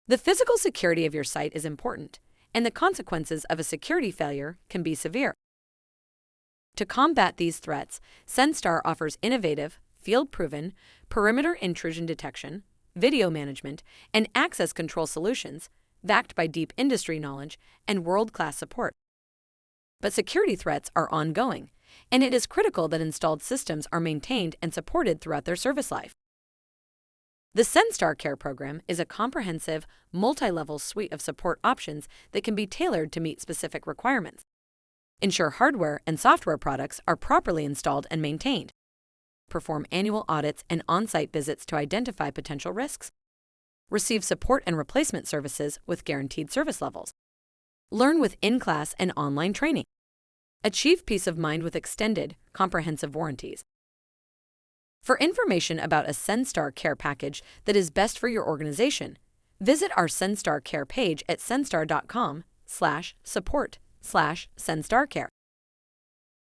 The physical security of your site is important, and the consequences of a security failure can be severe. To combat these threats, Senstar offers innovative, field-proven, perimeter intrusion detection, video management, and access control solutions backed by deep industry knowledge and world-class support. But security threats are ongoing, and it is critical that installed systems are maintained and supported throughout their service life. The Senstar Care program is a comprehensive, multi-level suite of support options that can be tailored to meet specific requirements. Ensure hardware and software products are properly installed and maintained. Perform annual audits and on-site visits to identify potential risks. Receive support and replacement services with guaranteed service levels. Learn with in-class and online training. Achieve peace of mind with extended, comprehensive warranties. For information about a Senstar Care package that is best for your organization, visit our Senstar Care page at senstar.com/support/Senstar Care.